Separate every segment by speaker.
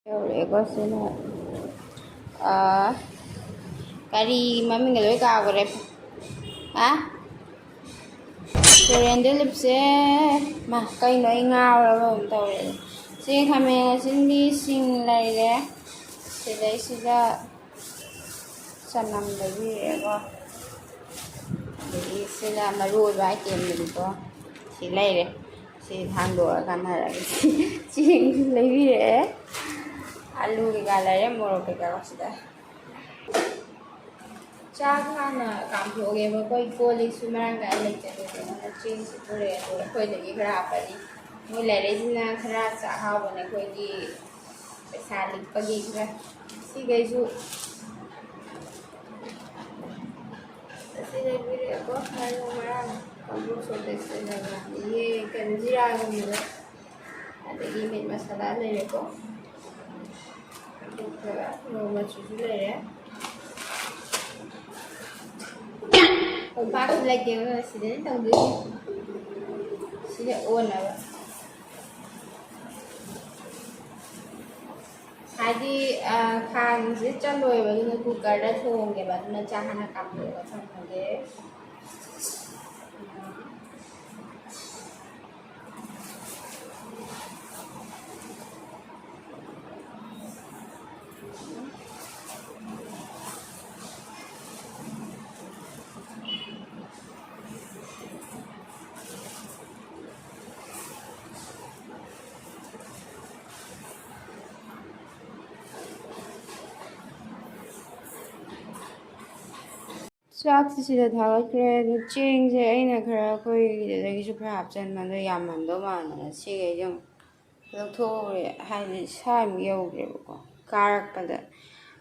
Speaker 1: ꯌꯧꯔꯛꯑꯦꯀꯣ ꯁꯤꯅ ꯀꯔꯤ ꯃꯃꯤꯡꯒ ꯂꯣꯏ ꯀꯥꯎꯈ꯭ꯔꯦ ꯀꯣꯔꯤꯌꯟ ꯂꯤꯞꯁꯦ ꯃꯥ ꯀꯩꯅꯣ ꯑꯩ ꯉꯥꯎꯔꯕ ꯑꯃ ꯇꯧꯔꯦ ꯁꯤ ꯈꯥꯃꯦꯟ ꯑꯁꯤꯟꯕꯤ ꯁꯤꯡ ꯂꯩꯔꯦ ꯁꯤꯗꯩꯁꯤꯗ ꯆꯅꯝ ꯂꯩꯕꯤꯔꯦꯀꯣ ꯑꯗꯒꯤ ꯁꯤꯅ ꯃꯔꯨ ꯑꯣꯏꯕ ꯑꯥꯏꯇꯦꯝꯗꯨꯅꯤꯀꯣ ꯁꯤ ꯂꯩꯔꯦ ꯁꯤ ꯊꯥꯡꯗꯣꯛꯑ ꯀꯥꯟꯅꯔꯒꯦ ꯆꯦꯡꯁꯨ ꯂꯩꯕꯤꯔꯛꯑꯦ आलू कईका लेरे मोरक कईका सिदा चाक हाना कामथोगेबा कोई कोलिसु मरांग का लेचरे चेंज पुरे कोई लगी खरा हापनी मोय लेरेजिना खरा चाहावने कोईगी पैसा लिपगी खरा सिगैसु सिले बिरे को हायो मरांग कंबु सोदेसे लगा ये कंजीरा गमिले अदगी मीट मसाला लेरे को नोमा चुजु लेरे पास लगे सिदे तंगदु सिदे ओनबा हादी खान से चलोयबा दुना कुकर दा थोंगेबा दुना चाहना कामदोगा थंगे ꯆꯥꯛꯁꯤ ꯁꯤꯗ ꯊꯥꯒꯠꯈ꯭ꯔꯦ ꯑꯗꯨ ꯆꯦꯡꯁꯦ ꯑꯩꯅ ꯈꯔ ꯑꯩꯈꯣꯏꯒꯤꯗꯒꯤꯁꯨ ꯈꯔ ꯍꯥꯞꯆꯟꯕꯗꯣ ꯌꯥꯝꯃꯟꯗꯧ ꯃꯥꯟꯗꯅ ꯁꯤꯈꯩꯁꯦ ꯑꯃꯨꯛ ꯂꯧꯊꯣꯛꯎꯔꯦ ꯍꯥꯏꯗꯤ ꯁꯥꯏꯃꯨꯛ ꯌꯧꯈ꯭ꯔꯦꯕꯀꯣ ꯀꯥꯔꯛꯄꯗ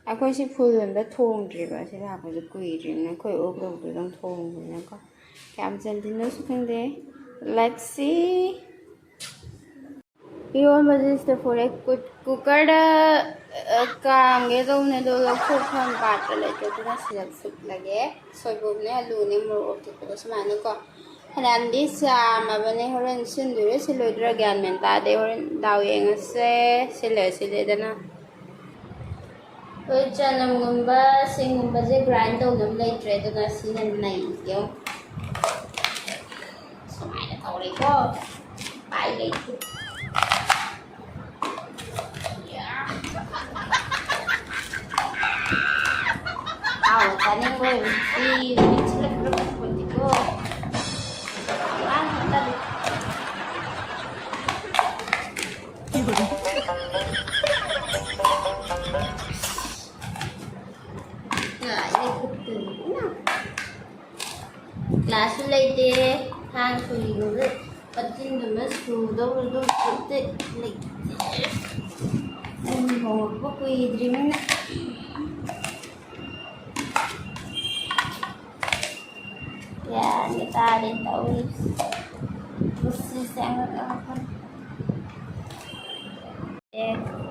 Speaker 1: ꯑꯩꯈꯣꯏ ꯁꯤ ꯐꯨꯜ ꯑꯝꯇ ꯊꯣꯡꯗ꯭ꯔꯤꯕ ꯁꯤ ꯂꯥꯛꯄꯁꯦ ꯀꯨꯏꯗ꯭ꯔꯤꯕꯅꯤꯅ ꯑꯩꯈꯣꯏ ꯑꯣꯛ ꯂꯧꯗꯨꯗꯪ ꯊꯣꯡꯕꯅꯤꯅꯀꯣ ꯀꯌꯥꯝ ꯆꯟꯗꯣꯏꯅꯣꯁꯨ ꯈꯪꯗꯦ ꯂꯦꯠꯁ ꯁꯤ इरोंबजे सिदा फोरे कुकर कांगे दौने दो लौथोफम पात्र लेते तुना सिदा फुटलगे सोइबुमने आलूने मोरok टिपको सुमाने को हनांदी सामाबने होरन सिंदुरे सिलोइद्रा ग्यान मेन तादे होरन दाव येंगसे सिलेदना ओइ चनमगुंबा सिंगुंबाजे ग्राइंड तौदम लेट्रे तुना सिना नाइयो सुमाने तौरेको पाइ लेट्रे tadi gue celek berapa begitu tadi nah ini betul kelas lagi hang suli dulu penting dulu dulu penting lagi ini mau apa kui dreaming ya kita ada tahu proses yang apa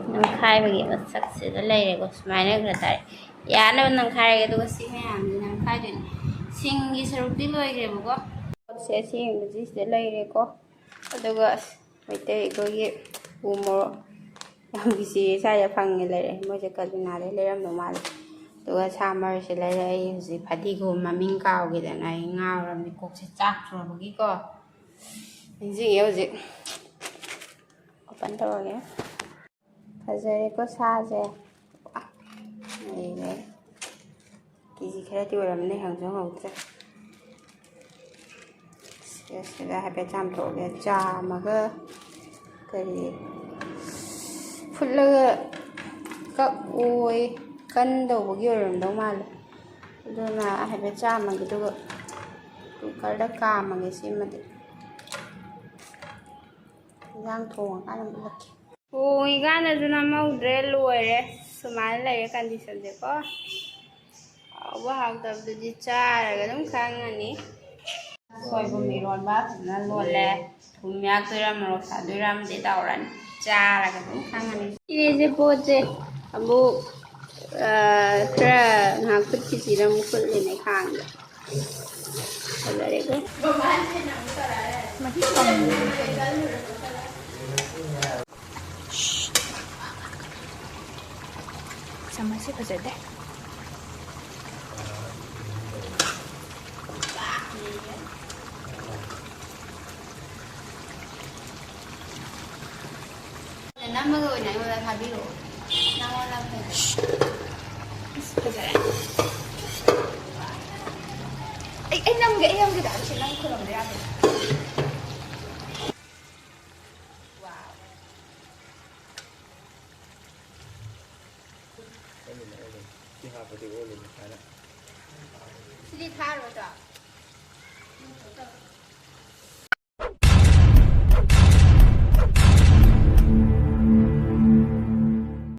Speaker 1: nang khai bagi masak sida lai ko smaina gra tare ya na nang khai ga to si me am nang khai den sing gi saruk di loi gre bo ko se sing gi sida lai re ko aduga maite ko gi umor yang gi si sa ya phang nge lai re mo je ka na le le ram no ma le तो सामर से ले हजी फादीगो ममिंग कावगेदना ngaurami kokse chaktrobagi ko inji hजी open tawage fajare ko saje nei kiji khara ti oramne hangjong hautre sida habe cham thoge cha maga kari fullaga ka oi kan dawagi oramdau male aduna habe chamagi duga kuकर da kamage simade yang thong kan laki oi gana duna maudre loire sumai lai condition de ko wa hak tab di chara ga dum khangani soibum eronba na lole thumyak toram ro sa doram de tawran chara ga dum khangani ine je poje amu kera ngakut kicira mukul ini khang Saudara ko masih ꯁꯤ ꯐꯖꯗꯦ ꯅꯝꯃꯒ ꯑꯣꯏꯅ ꯑꯩꯉꯣꯟꯗ ꯊꯥꯕꯤꯔꯛꯑꯣ ꯅꯪꯉꯣꯟꯗ ꯐꯖꯔꯦ ꯑꯩ ꯅꯝꯒꯦ ꯇꯥꯔꯁꯤ ꯅꯪ ꯈꯨꯔꯝꯗ ꯌꯥꯗꯦ ꯁꯤꯗꯤ ꯊꯥꯔꯣꯏꯗ꯭ꯔꯣ